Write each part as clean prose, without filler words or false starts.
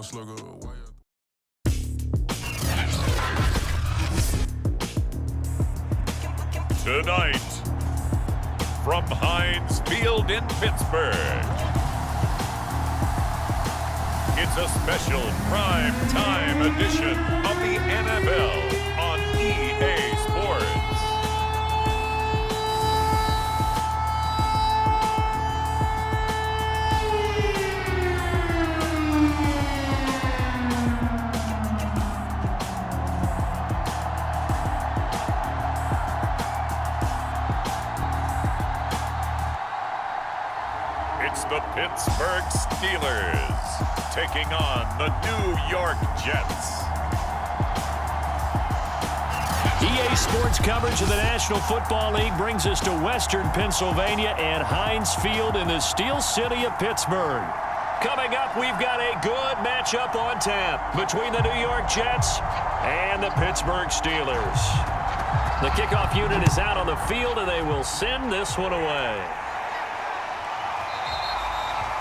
Tonight, from Heinz Field in Pittsburgh, it's a special prime time edition of the NFL on EA Sports. It's the Pittsburgh Steelers taking on the New York Jets. EA Sports coverage of the National Football League brings us to Western Pennsylvania and Heinz Field in the Steel City of Pittsburgh. Coming up, we've got a good matchup on tap between the New York Jets and the Pittsburgh Steelers. The kickoff unit is out on the field, and they will send this one away.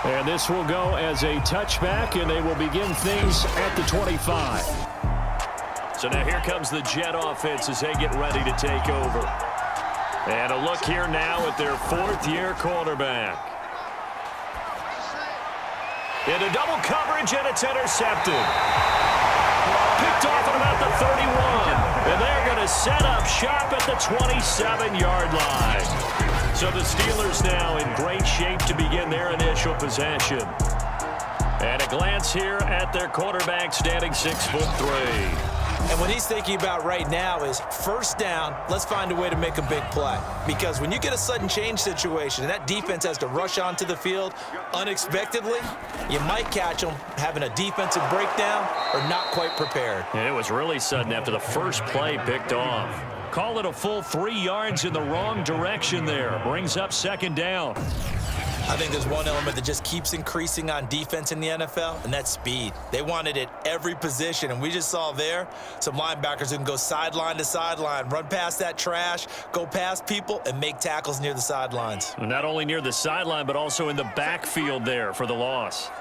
And this will go as a touchback, and they will begin things at the 25. So now here comes the Jet offense as they get ready to take over. And a look here now at their fourth-year quarterback. Into double coverage, and it's intercepted. Picked off at about the 31. And they're going to set up shop at the 27-yard line. So the Steelers now in great shape to begin their initial possession. And a glance here at their quarterback standing 6'3". And what he's thinking about right now is first down, let's find a way to make a big play. Because when you get a sudden change situation and that defense has to rush onto the field unexpectedly, you might catch them having a defensive breakdown or not quite prepared. And it was really sudden after the first play picked off. Call it a full 3 yards in the wrong direction there. Brings up second down. I think there's one element that just keeps increasing on defense in the NFL, and that's speed. They want it at every position, and we just saw there some linebackers who can go sideline to sideline, run past that trash, go past people, and make tackles near the sidelines. Not only near the sideline, but also in the backfield there for the loss.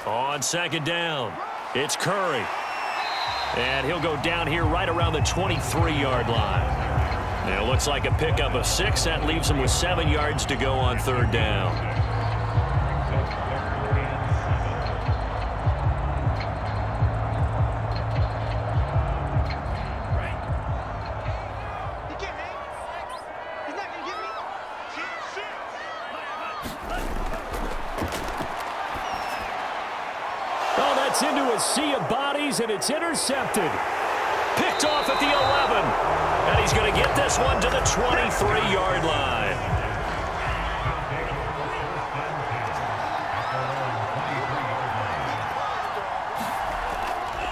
On second down, it's Curry. And he'll go down here right around the 23-yard line. Now it looks like a pickup of 6. That leaves him with 7 yards to go on third down. Oh, that's into a sea of bodies, and it's intercepted. Picked off at the 11. And he's going to get this one to the 23-yard line.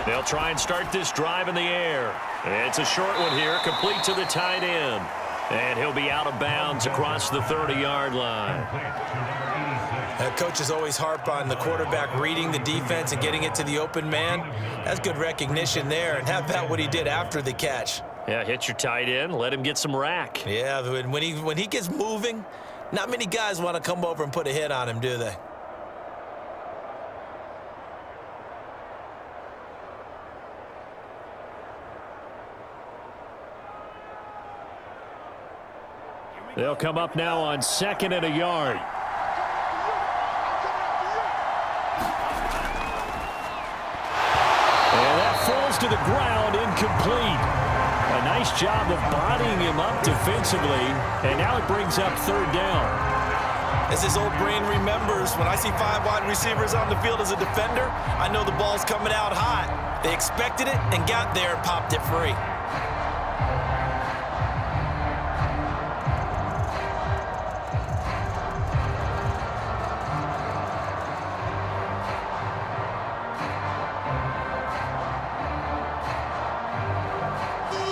They'll try and start this drive in the air. It's a short one here, complete to the tight end. And he'll be out of bounds across the 30-yard line. Coaches always harp on the quarterback reading the defense and getting it to the open man. That's good recognition there. And how about what he did after the catch? Yeah, hit your tight end, let him get some rack. Yeah, when he gets moving, not many guys want to come over and put a hit on him, do they? They'll come up now on 2nd and a yard. And that falls to the ground, incomplete. A nice job of bodying him up defensively, and now it brings up third down. As his old brain remembers, when I see 5 wide receivers on the field as a defender, I know the ball's coming out hot. They expected it and got there and popped it free.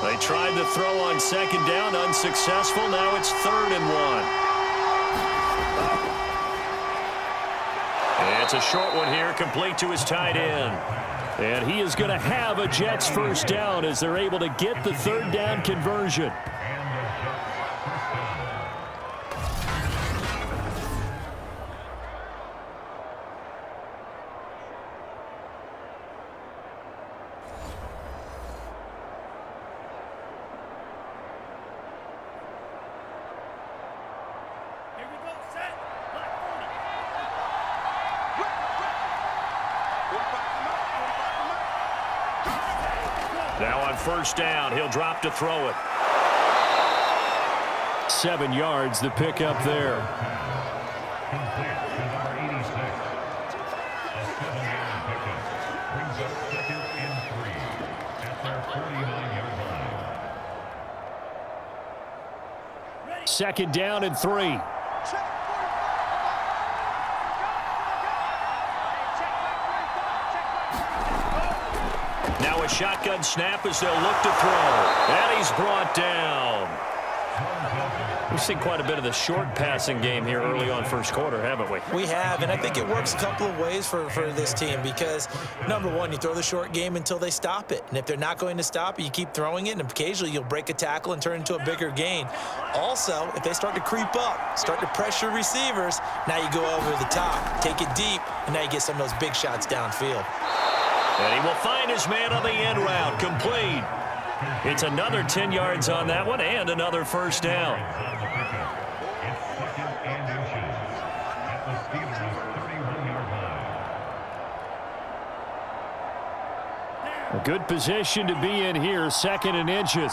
They tried to throw on second down, unsuccessful. Now it's 3rd and 1. And it's a short one here, complete to his tight end. And he is going to have a Jets first down as they're able to get the third down conversion. Now on first down, he'll drop to throw it. 7 yards, the pickup there. Second down and 3. Now a shotgun snap as they'll look to throw. And he's brought down. We've seen quite a bit of the short passing game here early on first quarter, haven't we? We have, and I think it works a couple of ways for this team because, number one, you throw the short game until they stop it. And if they're not going to stop it, you keep throwing it, and occasionally you'll break a tackle and turn it into a bigger gain. Also, if they start to creep up, start to pressure receivers, now you go over the top, take it deep, and now you get some of those big shots downfield. And he will find his man on the end route, complete. It's another 10 yards on that one and another first down. A good position to be in here, 2nd and inches.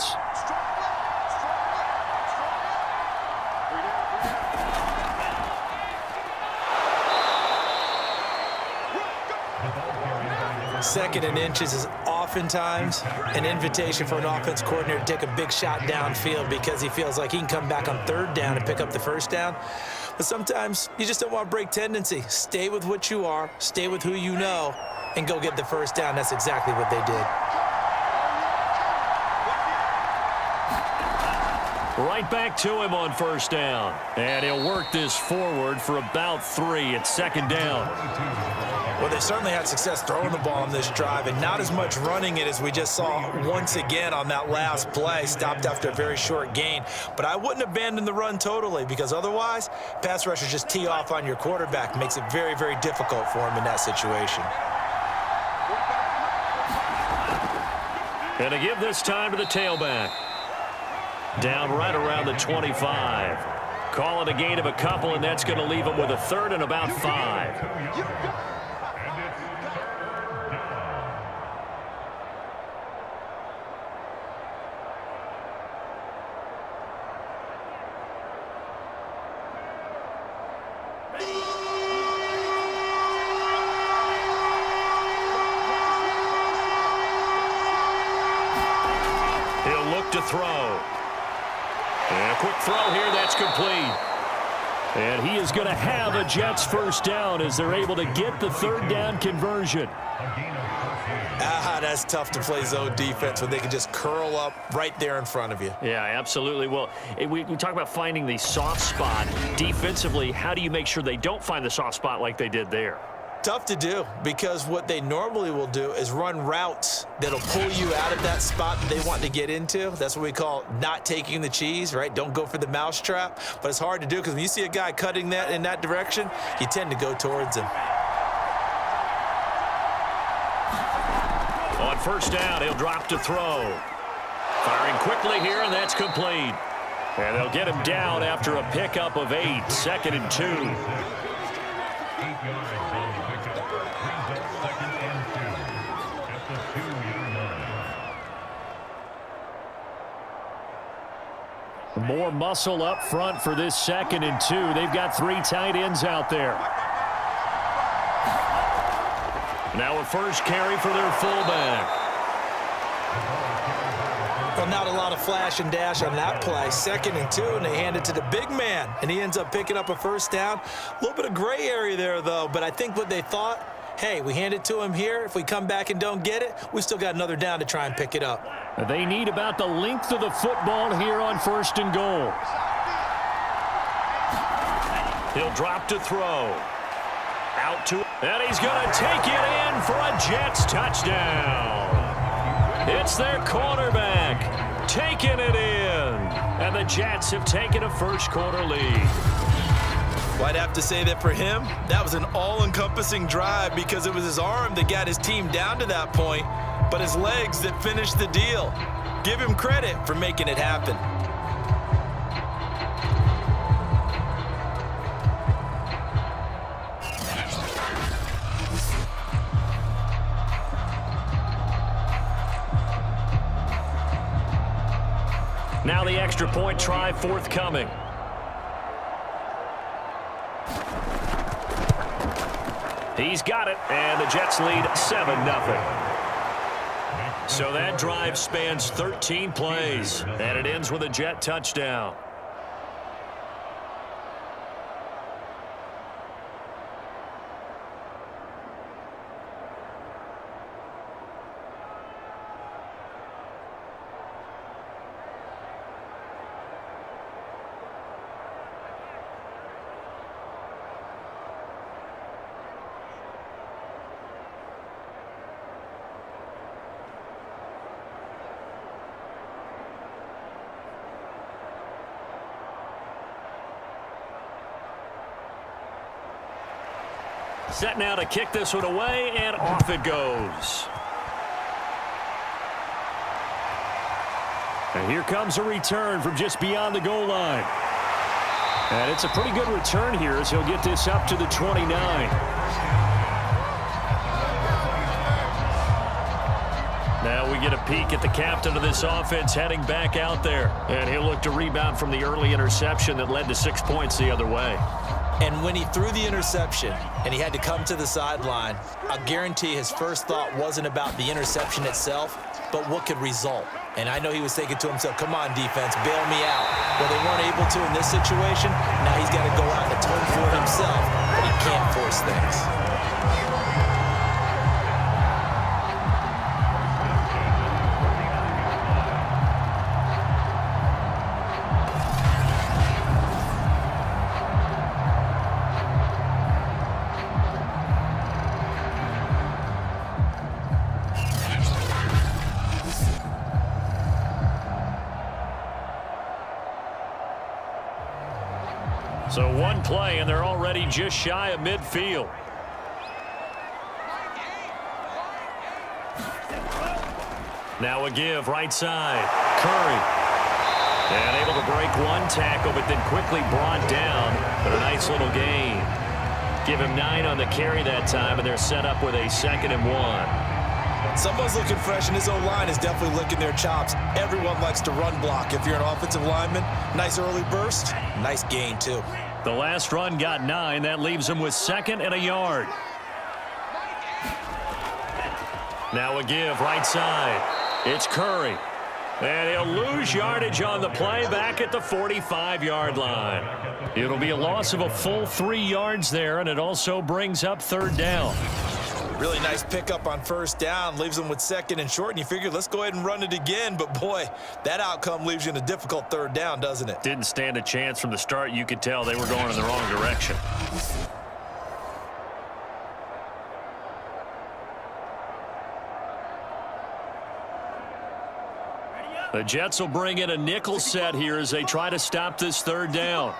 Second and inches is oftentimes an invitation for an offense coordinator to take a big shot downfield because he feels like he can come back on third down and pick up the first down. But sometimes you just don't want to break tendency. Stay with what you are, stay with who you know, and go get the first down. That's exactly what they did. Right back to him on first down. And he'll work this forward for about 3 at 2nd down. Well, they certainly had success throwing the ball on this drive and not as much running it as we just saw once again on that last play. Stopped after a very short gain. But I wouldn't abandon the run totally because otherwise, pass rushers just tee off on your quarterback. Makes it very, very difficult for him in that situation. And to give this time to the tailback. Down right around the 25. Call it a gain of a couple, and that's going to leave him with a 3rd and about 5. He'll look to throw. And a quick throw here, that's complete. And he is going to have a Jets first down as they're able to get the 3rd down conversion. That's tough to play zone defense when they can just curl up right there in front of you. Yeah, absolutely. Well, we talk about finding the soft spot. Defensively, how do you make sure they don't find the soft spot like they did there? Tough to do because what they normally will do is run routes that'll pull you out of that spot that they want to get into. That's what we call not taking the cheese, right? Don't go for the mousetrap. But it's hard to do because when you see a guy cutting that in that direction, you tend to go towards him. On first down, he'll drop to throw. Firing quickly here, and that's complete. And they'll get him down after a pickup of 8, 2nd and 2. More muscle up front for this 2nd and 2. They've got 3 tight ends out there. Now a first carry for their fullback. Well, not a lot of flash and dash on that play. 2nd and 2, and they hand it to the big man, and he ends up picking up a first down. A little bit of gray area there, though, but I think what they thought, hey, we hand it to him here. If we come back and don't get it, we still got another down to try and pick it up. They need about the length of the football here on 1st and goal. He'll drop to throw. Out to, and he's going to take it in for a Jets touchdown. It's their quarterback taking it in. And the Jets have taken a first quarter lead. Well, I'd have to say that for him, that was an all-encompassing drive because it was his arm that got his team down to that point, but his legs that finished the deal. Give him credit for making it happen. Now the extra point try forthcoming. He's got it, and the Jets lead 7-0. So that drive spans 13 plays, and it ends with a Jet touchdown. Set now to kick this one away, and off it goes. And here comes a return from just beyond the goal line. And it's a pretty good return here as he'll get this up to the 29. Now we get a peek at the captain of this offense heading back out there. And he'll look to rebound from the early interception that led to 6 points the other way. And when he threw the interception and he had to come to the sideline, I'll guarantee his first thought wasn't about the interception itself, but what could result. And I know he was thinking to himself, come on, defense, bail me out. Well, they weren't able to in this situation. Now he's got to go out and atone for it himself, but he can't force things. So one play, and they're already just shy of midfield. Now a give right side. Curry. And able to break one tackle, but then quickly brought down. But a nice little gain. Give him 9 on the carry that time, and they're set up with a 2nd and 1. Someone's looking fresh, and his O-line is definitely licking their chops. Everyone likes to run block. If you're an offensive lineman, nice early burst, nice gain, too. The last run got 9. That leaves him with 2nd and a yard. Now a give right side. It's Curry. And he'll lose yardage on the play back at the 45-yard line. It'll be a loss of a full 3 yards there, and it also brings up 3rd down. Really nice pickup on 1st down. Leaves them with 2nd and short, and you figure, let's go ahead and run it again. But, boy, that outcome leaves you in a difficult 3rd down, doesn't it? Didn't stand a chance from the start. You could tell they were going in the wrong direction. The Jets will bring in a nickel set here as they try to stop this 3rd down.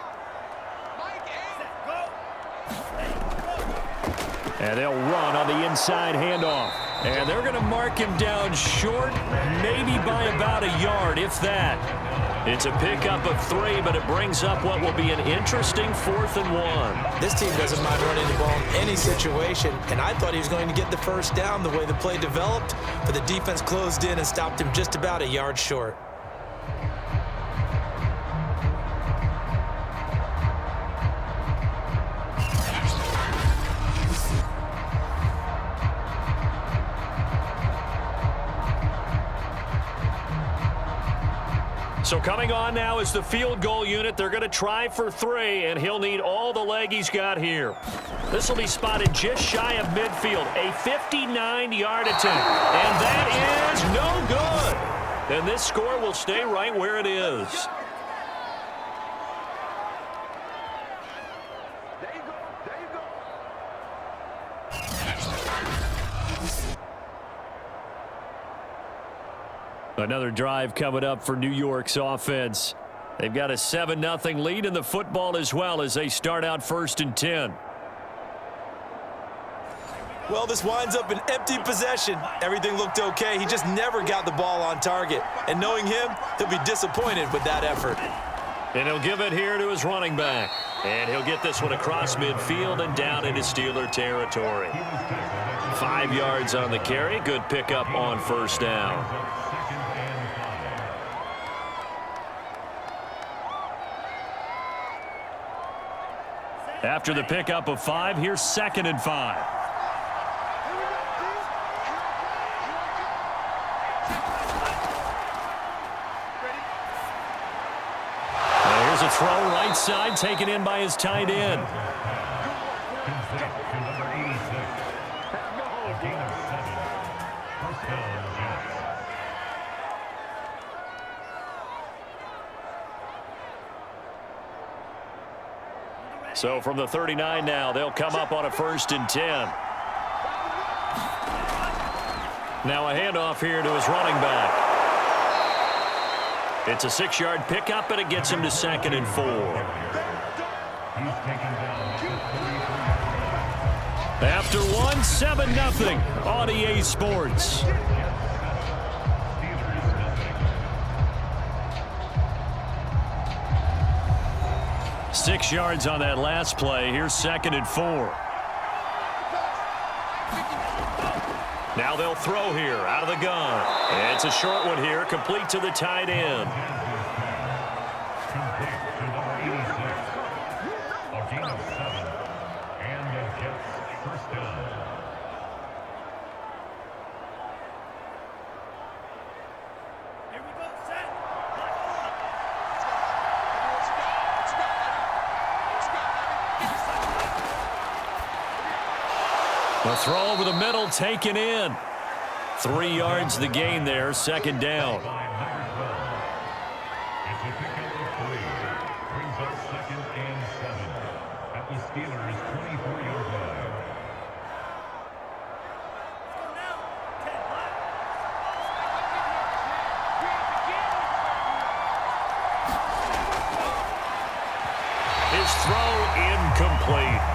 And they'll run on the inside handoff. And they're going to mark him down short, maybe by about a yard, if that. It's a pickup of 3, but it brings up what will be an interesting 4th and 1. This team doesn't mind running the ball in any situation, and I thought he was going to get the 1st down the way the play developed, but the defense closed in and stopped him just about a yard short. So coming on now is the field goal unit. They're going to try for 3, and he'll need all the leg he's got here. This will be spotted just shy of midfield. A 59-yard attempt. And that is no good. And this score will stay right where it is. Another drive coming up for New York's offense. They've got a 7-0 lead in the football as well as they start out 1st and 10. Well, this winds up an empty possession. Everything looked okay. He just never got the ball on target. And knowing him, he'll be disappointed with that effort. And he'll give it here to his running back. And he'll get this one across midfield and down into Steeler territory. 5 yards on the carry. Good pickup on 1st down. After the pickup of 5, here's 2nd and 5. Here's a throw right side, taken in by his tight end. So from the 39 now, they'll come up on a 1st and 10. Now a handoff here to his running back. It's a 6-yard pickup, and it gets him to 2nd and 4. After 1, 7-0 on EA Sports. Six yards on that last play. Here's 2nd and 4. Now they'll throw here out of the gun. It's a short one here, complete to the tight end. The throw over the middle taken in. 3 yards the gain there, 2nd down. It's a pickup of 3. Brings up 2nd and 7 at the Steelers' 24-yard line. His throw incomplete.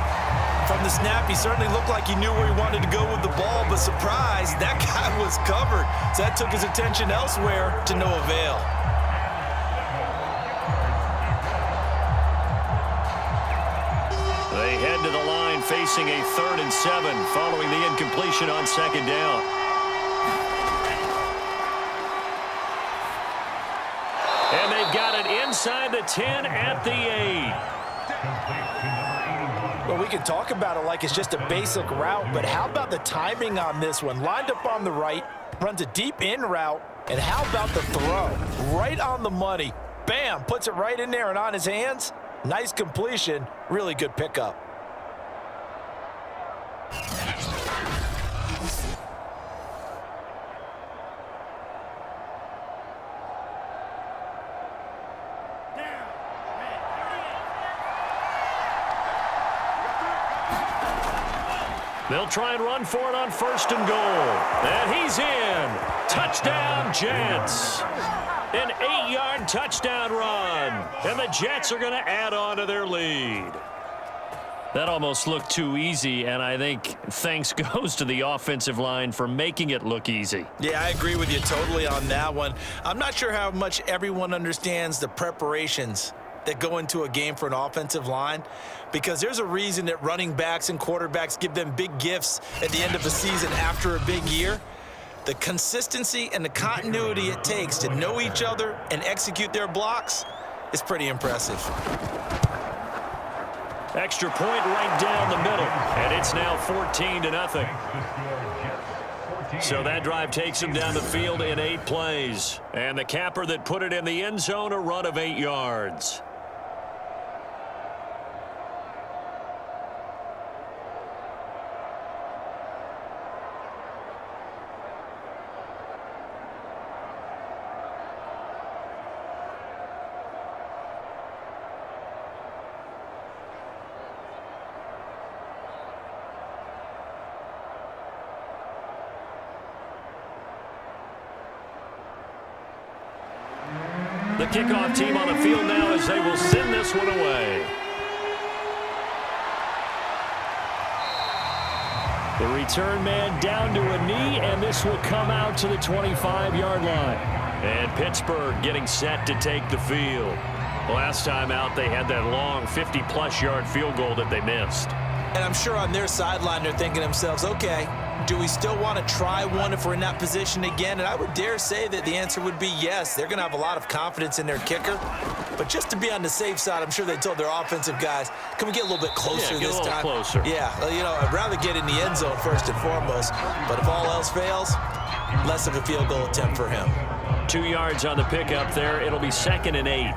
From the snap, he certainly looked like he knew where he wanted to go with the ball, but surprise, that guy was covered. So that took his attention elsewhere to no avail. They head to the line facing a 3rd and 7 following the incompletion on 2nd down. And they've got it inside the 10 at the 8. Well, we can talk about it like it's just a basic route, but how about the timing on this one? Lined up on the right, runs a deep in route, and how about the throw? Right on the money. Bam, puts it right in there and on his hands. Nice completion, really good pickup. They'll try and run for it on 1st and goal. And he's in. Touchdown, Jets. An 8-yard touchdown run. And the Jets are going to add on to their lead. That almost looked too easy, and I think thanks goes to the offensive line for making it look easy. Yeah, I agree with you totally on that one. I'm not sure how much everyone understands the preparations that go into a game for an offensive line, because there's a reason that running backs and quarterbacks give them big gifts at the end of the season after a big year. The consistency and the continuity it takes to know each other and execute their blocks is pretty impressive. Extra point right down the middle, and it's now 14-0. So that drive takes him down the field in 8 plays. And the capper that put it in the end zone, a run of 8 yards. The kickoff team on the field now as they will send this one away. The return man down to a knee, and this will come out to the 25-yard line. And Pittsburgh getting set to take the field. Last time out, they had that long 50-plus yard field goal that they missed. And I'm sure on their sideline they're thinking to themselves, okay, do we still want to try one if we're in that position again? And I would dare say that the answer would be yes. They're going to have a lot of confidence in their kicker. But just to be on the safe side, I'm sure they told their offensive guys, can we get a little bit closer this time? Closer. Yeah, well, I'd rather get in the end zone first and foremost. But if all else fails, less of a field goal attempt for him. 2 yards on the pickup there. It'll be 2nd and 8.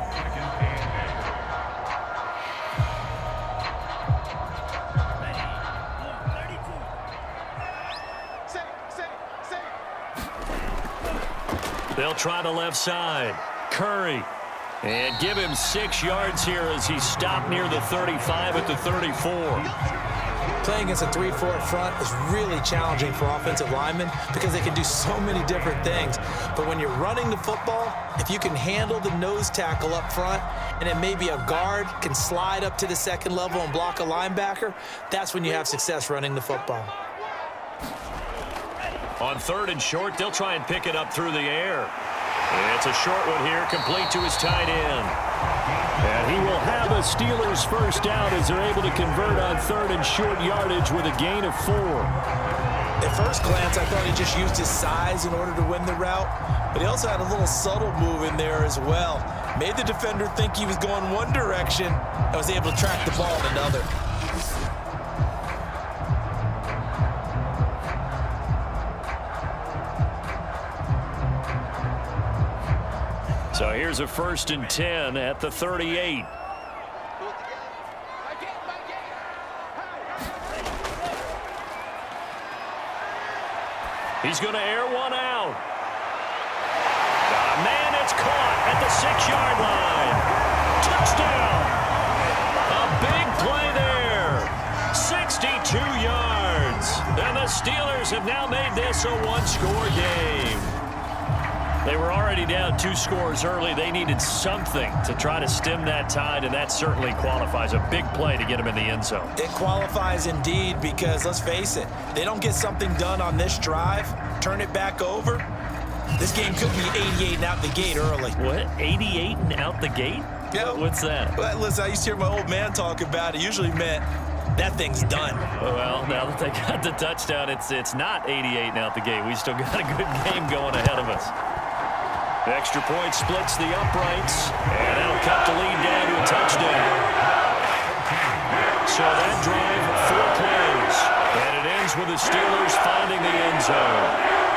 They'll try the left side. Curry. And give him 6 yards here as he stopped near the 35 at the 34. Playing against a 3-4 front is really challenging for offensive linemen because they can do so many different things. But when you're running the football, if you can handle the nose tackle up front and then maybe a guard can slide up to the second level and block a linebacker, that's when you have success running the football. On 3rd and short, they'll try and pick it up through the air. It's a short one here, complete to his tight end. And he will have a Steelers first down as they're able to convert on 3rd and short yardage with a gain of 4. At first glance, I thought he just used his size in order to win the route, but he also had a little subtle move in there as well. Made the defender think he was going one direction and was able to track the ball in another. So here's a 1st and 10 at the 38. He's going to air one out. Man, it's caught at the 6-yard line. Touchdown. A big play there. 62 yards. And the Steelers have now made this a one-score game. They were already down 2 scores early. They needed something to try to stem that tide, and that certainly qualifies. A big play to get them in the end zone. It qualifies indeed because, let's face it, they don't get something done on this drive, turn it back over, this game could be 88 and out the gate early. What? 88 and out the gate? Yeah. What's that? Well, listen, I used to hear my old man talk about it. Usually meant that thing's done. Well, now that they got the touchdown, it's not 88 and out the gate. We still got a good game going ahead of us. Extra point splits the uprights, and that'll cut the lead down to a touchdown. So that drive, 4 plays, and it ends with the Steelers finding the end zone.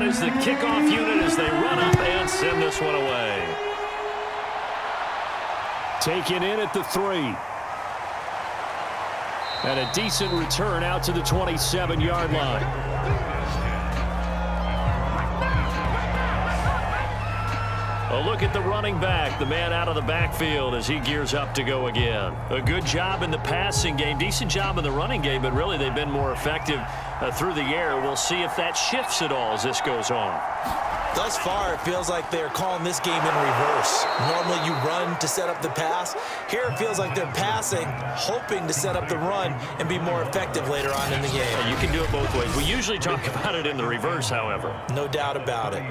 Is the kickoff unit as they run up and send this one away. Taken in at the 3. And a decent return out to the 27-yard line. A look at the running back, the man out of the backfield as he gears up to go again. A good job in the passing game, decent job in the running game, but really they've been more effective through the air. We'll see if that shifts at all as this goes on. Thus far, it feels like they're calling this game in reverse. Normally you run to set up the pass. Here it feels like they're passing, hoping to set up the run and be more effective later on in the game. Yeah, you can do it both ways. We usually talk about it in the reverse, however. No doubt about it.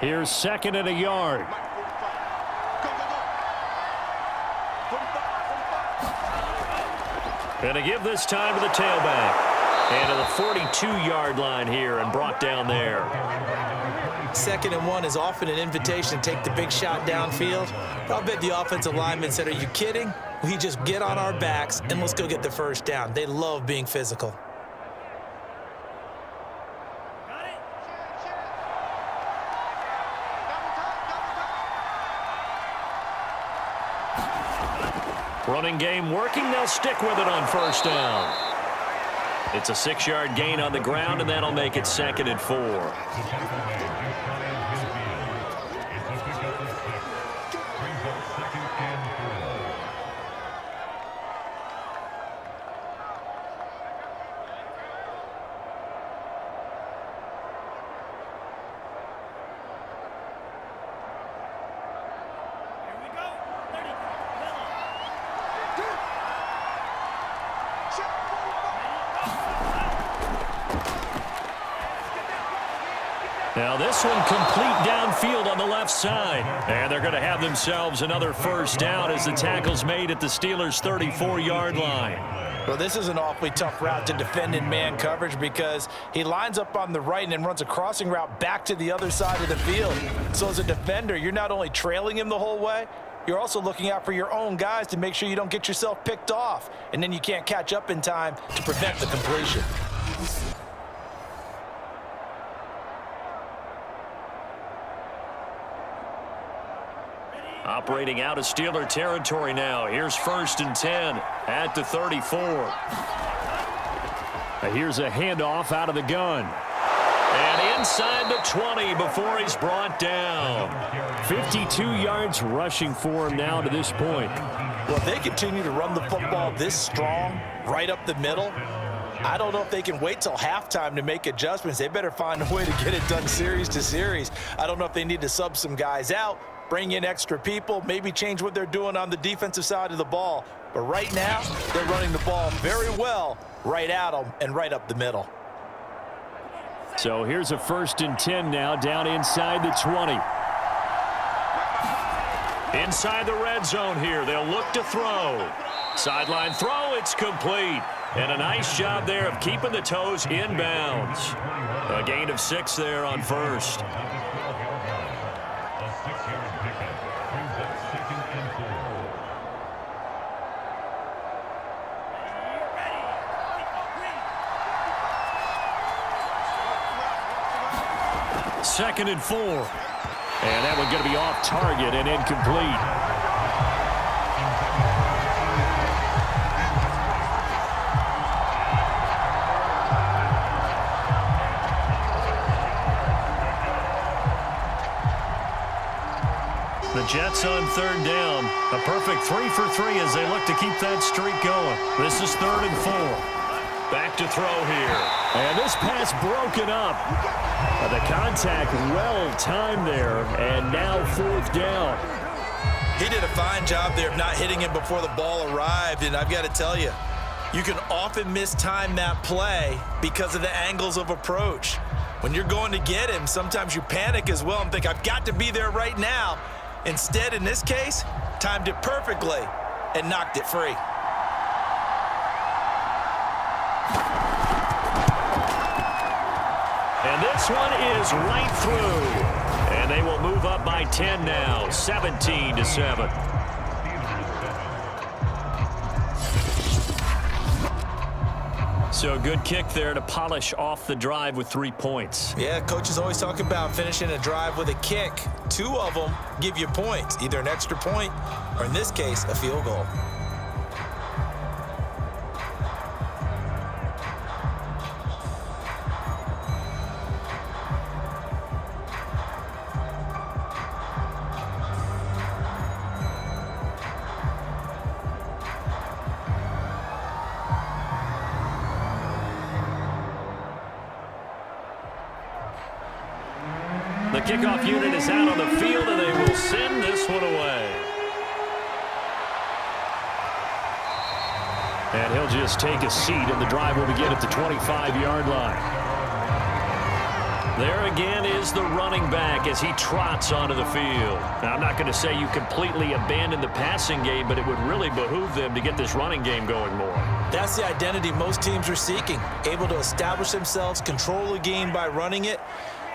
Here's 2nd and a yard. And to give this time to the tailback. And to the 42-yard line here and brought down there. 2nd and 1 is often an invitation to take the big shot downfield. But I'll bet the offensive linemen said, are you kidding? We just get on our backs and let's go get the first down. They love being physical. Running game working. They'll stick with it on 1st down. It's a 6-yard gain on the ground, and that'll make it 2nd and 4. Now this one complete downfield on the left side. And they're going to have themselves another first down as the tackle's made at the Steelers' 34-yard line. Well, this is an awfully tough route to defend in man coverage because he lines up on the right and then runs a crossing route back to the other side of the field. So as a defender, you're not only trailing him the whole way, you're also looking out for your own guys to make sure you don't get yourself picked off. And then you can't catch up in time to prevent the completion. Operating out of Steeler territory now. Here's 1st and 10 at the 34. Here's a handoff out of the gun. And inside the 20 before he's brought down. 52 yards rushing for him now to this point. Well, if they continue to run the football this strong, right up the middle, I don't know if they can wait till halftime to make adjustments. They better find a way to get it done series to series. I don't know if they need to sub some guys out, bring in extra people, maybe change what they're doing on the defensive side of the ball. But right now, they're running the ball very well right at them and right up the middle. So here's a 1st and 10 now down inside the 20. Inside the red zone here. They'll look to throw. Sideline throw. It's complete. And a nice job there of keeping the toes inbounds. A gain of 6 there on 1st. Second and 4. And that one going to be off target and incomplete. The Jets on 3rd down. A perfect 3 for 3 as they look to keep that streak going. This is 3rd and 4. Back to throw here. And this pass broken up. The contact well timed there, and now 4th down. He did a fine job there of not hitting him before the ball arrived, and I've got to tell you, you can often mistime that play because of the angles of approach. When you're going to get him, sometimes you panic as well and think, I've got to be there right now. Instead, in this case, timed it perfectly and knocked it free. And this one is right through. And they will move up by 10 now, 17-7. So a good kick there to polish off the drive with 3 points. Yeah, coaches always talk about finishing a drive with a kick. 2 of them give you points, either an extra point or, in this case, a field goal. The kickoff unit is out on the field, and they will send this one away. And he'll just take a seat, and the drive will begin at the 25-yard line. There again is the running back as he trots onto the field. Now, I'm not going to say you completely abandon the passing game, but it would really behoove them to get this running game going more. That's the identity most teams are seeking, able to establish themselves, control the game by running it,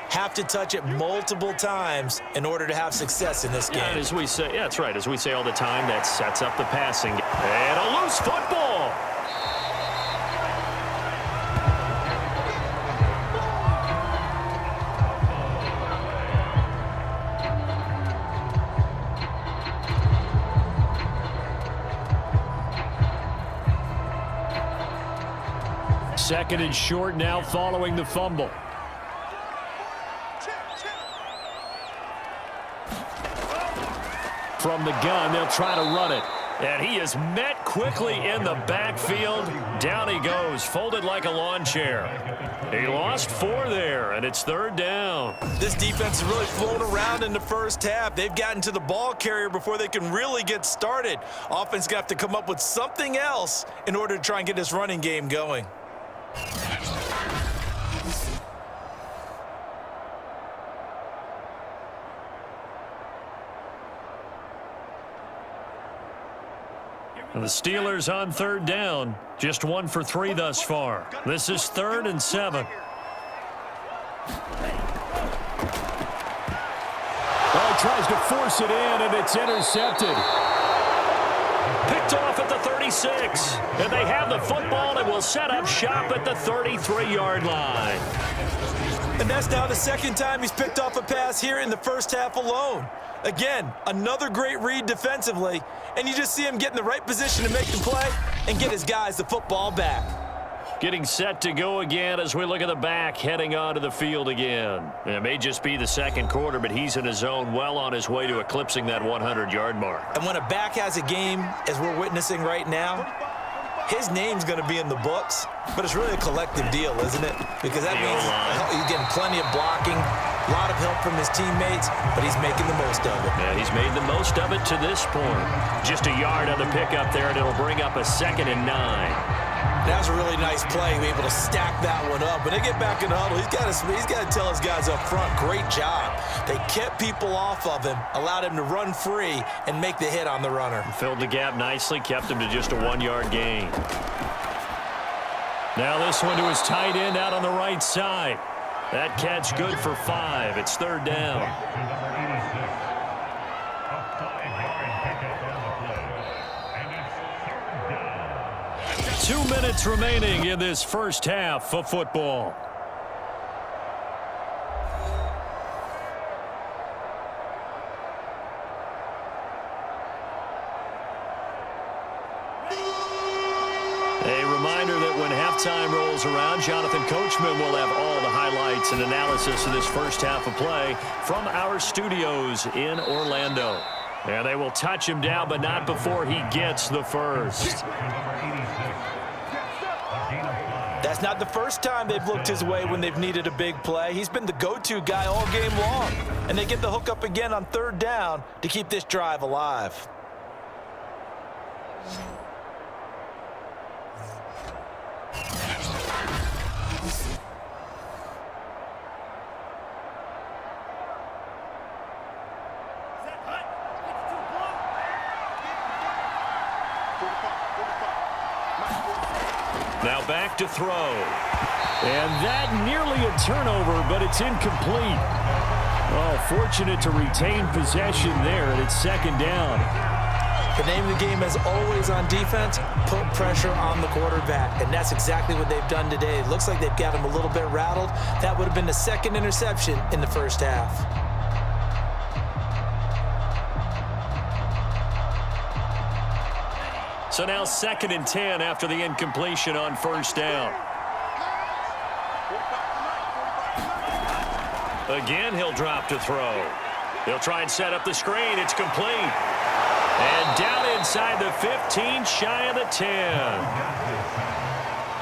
have to touch it multiple times in order to have success in this game. And as we say, yeah, that's right. As we say all the time, that sets up the passing. And a loose football. Second and short now following the fumble. From the gun, they'll try to run it. And he is met quickly in the backfield. Down he goes, folded like a lawn chair. He lost 4 there, and it's third down. This defense has really flown around in the first half. They've gotten to the ball carrier before they can really get started. Offense got to come up with something else in order to try and get this running game going. The Steelers on third down. Just 1 for 3 thus far. This is 3rd and 7. Oh, tries to force it in, and it's intercepted. Picked off at the 36. And they have the football and will set up shop at the 33-yard line. And that's now the second time he's picked off a pass here in the first half alone. Again, another great read defensively, and you just see him get in the right position to make the play and get his guys the football back. Getting set to go again as we look at the back heading onto the field again. It may just be the second quarter, but he's in his zone, well on his way to eclipsing that 100-yard mark. And when a back has a game, as we're witnessing right now, his name's going to be in the books, but it's really a collective deal, isn't it? Because that means he's getting plenty of blocking, a lot of help from his teammates, but he's making the most of it. Yeah, he's made the most of it to this point. Just a yard on the pickup there, and it'll bring up a 2nd and 9. That was a really nice play, be able to stack that one up. When they get back in the huddle, he's got to tell his guys up front, great job. They kept people off of him, allowed him to run free and make the hit on the runner. Filled the gap nicely, kept him to just a 1-yard gain. Now this one to his tight end out on the right side. That catch good for 5. It's third down. 2 minutes remaining in this first half of football. A reminder that when halftime rolls around, Jonathan Coachman will have all the highlights and analysis of this first half of play from our studios in Orlando. And they will touch him down, but not before he gets the first. That's not the first time they've looked his way when they've needed a big play. He's been the go-to guy all game long. And they get the hook up again on third down to keep this drive alive. Now back to throw. And that nearly a turnover, but it's incomplete. Oh, fortunate to retain possession there, and it's second down. The name of the game, as always on defense, put pressure on the quarterback. And that's exactly what they've done today. It looks like they've got him a little bit rattled. That would have been the second interception in the first half. So now 2nd and 10 after the incompletion on first down. Again, he'll drop to throw. He'll try and set up the screen. It's complete. And down inside the 15, shy of the 10.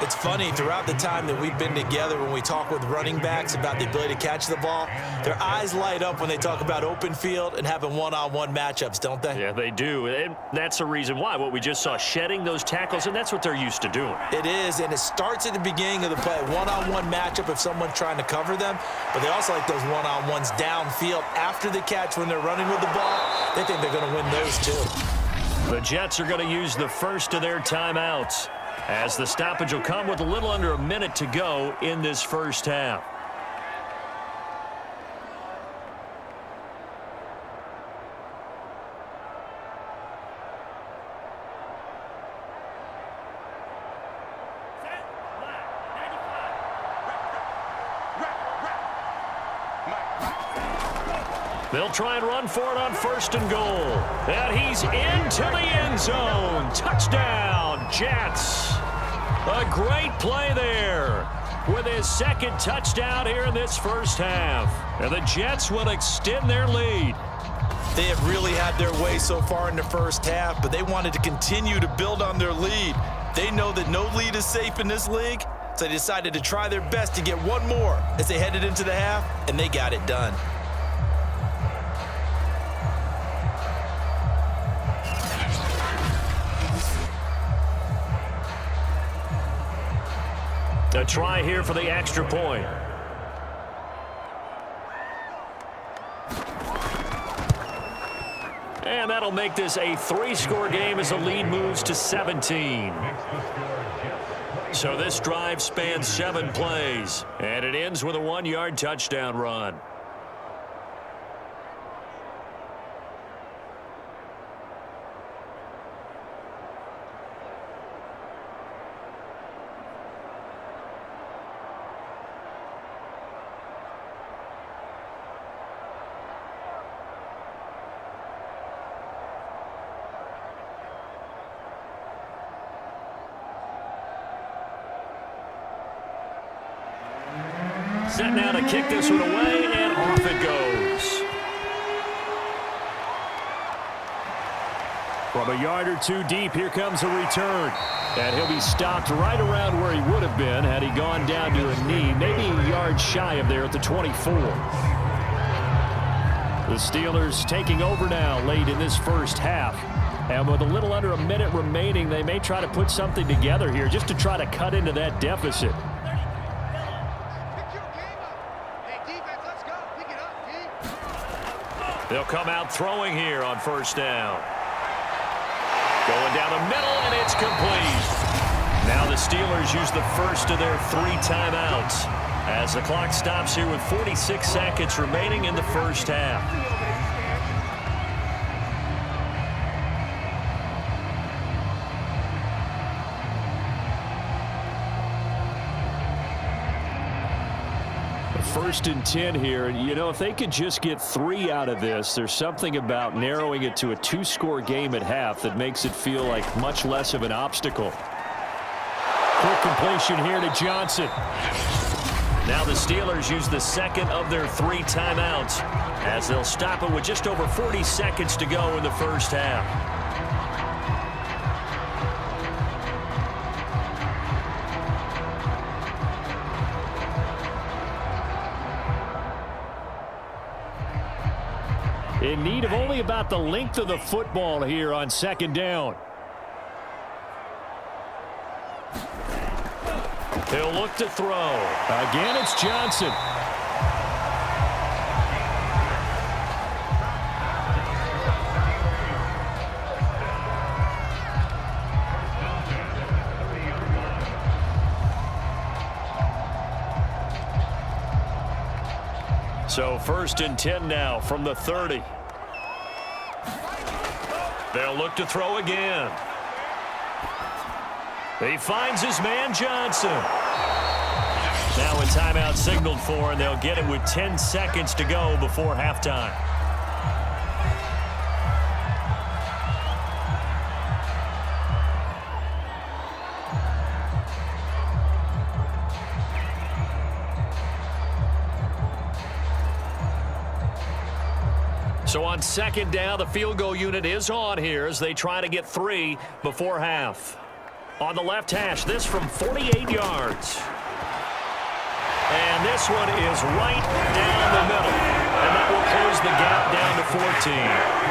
It's funny, throughout the time that we've been together, when we talk with running backs about the ability to catch the ball, their eyes light up when they talk about open field and having one-on-one matchups, don't they? Yeah, they do. And that's the reason why. What we just saw, shedding those tackles, and that's what they're used to doing. It is, and it starts at the beginning of the play. One-on-one matchup if someone's trying to cover them, but they also like those one-on-ones downfield after the catch when they're running with the ball. They think they're going to win those too. The Jets are going to use the first of their timeouts, as the stoppage will come with a little under a minute to go in this first half. They'll try and run for it on 1st and goal. And he's into the end zone. Touchdown, Jets. A great play there with his second touchdown here in this first half. And the Jets will extend their lead. They have really had their way so far in the first half, but they wanted to continue to build on their lead. They know that no lead is safe in this league, so they decided to try their best to get one more as they headed into the half, and they got it done. A try here for the extra point. And that'll make this a 3-score game as the lead moves to 17. So this drive spans 7 plays, and it ends with a 1-yard touchdown run. Set now to kick this one away, and off it goes. From a yard or 2 deep, here comes a return. And he'll be stopped right around where he would have been had he gone down to a knee, maybe a yard shy of there at the 24. The Steelers taking over now late in this first half. And with a little under a minute remaining, they may try to put something together here just to try to cut into that deficit. They'll come out throwing here on first down. Going down the middle, and it's complete. Now the Steelers use the first of their 3 timeouts as the clock stops here with 46 seconds remaining in the first half. First and 10 here. You know, if they could just get 3 out of this, there's something about narrowing it to a 2-score game at half that makes it feel like much less of an obstacle. Quick completion here to Johnson. Now the Steelers use the second of their 3 timeouts as they'll stop it with just over 40 seconds to go in the first half. In need of only about the length of the football here on second down. He'll look to throw. Again, it's Johnson. So first and 10 now from the 30. They'll look to throw again. He finds his man Johnson. Now a timeout signaled for, and they'll get it with 10 seconds to go before halftime. So on second down, the field goal unit is on here as they try to get 3 before half. On the left hash, this from 48 yards. And this one is right down the middle. And that will close the gap down to 14.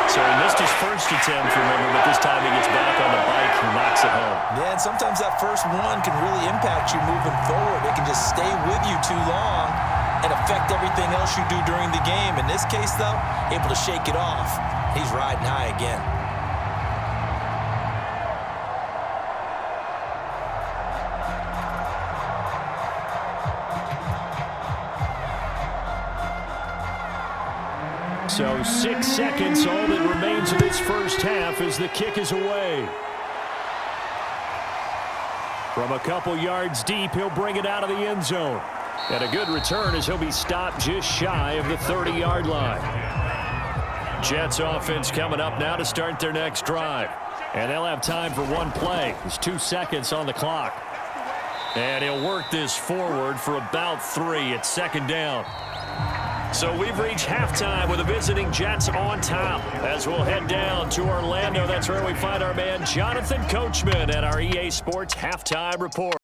So he missed his first attempt, remember, but this time he gets back on the bike and knocks it home. Yeah, and sometimes that first one can really impact you moving forward. It can just stay with you too long and affect everything else you do during the game. In this case, though, able to shake it off. He's riding high again. So 6 seconds, all that remains of this first half as the kick is away. From a couple yards deep, he'll bring it out of the end zone. And a good return as he'll be stopped just shy of the 30-yard line. Jets offense coming up now to start their next drive. And they'll have time for one play. There's 2 seconds on the clock. And he'll work this forward for about 3. It's second down. So we've reached halftime with the visiting Jets on top. As we'll head down to Orlando, that's where we find our man Jonathan Coachman at our EA Sports Halftime Report.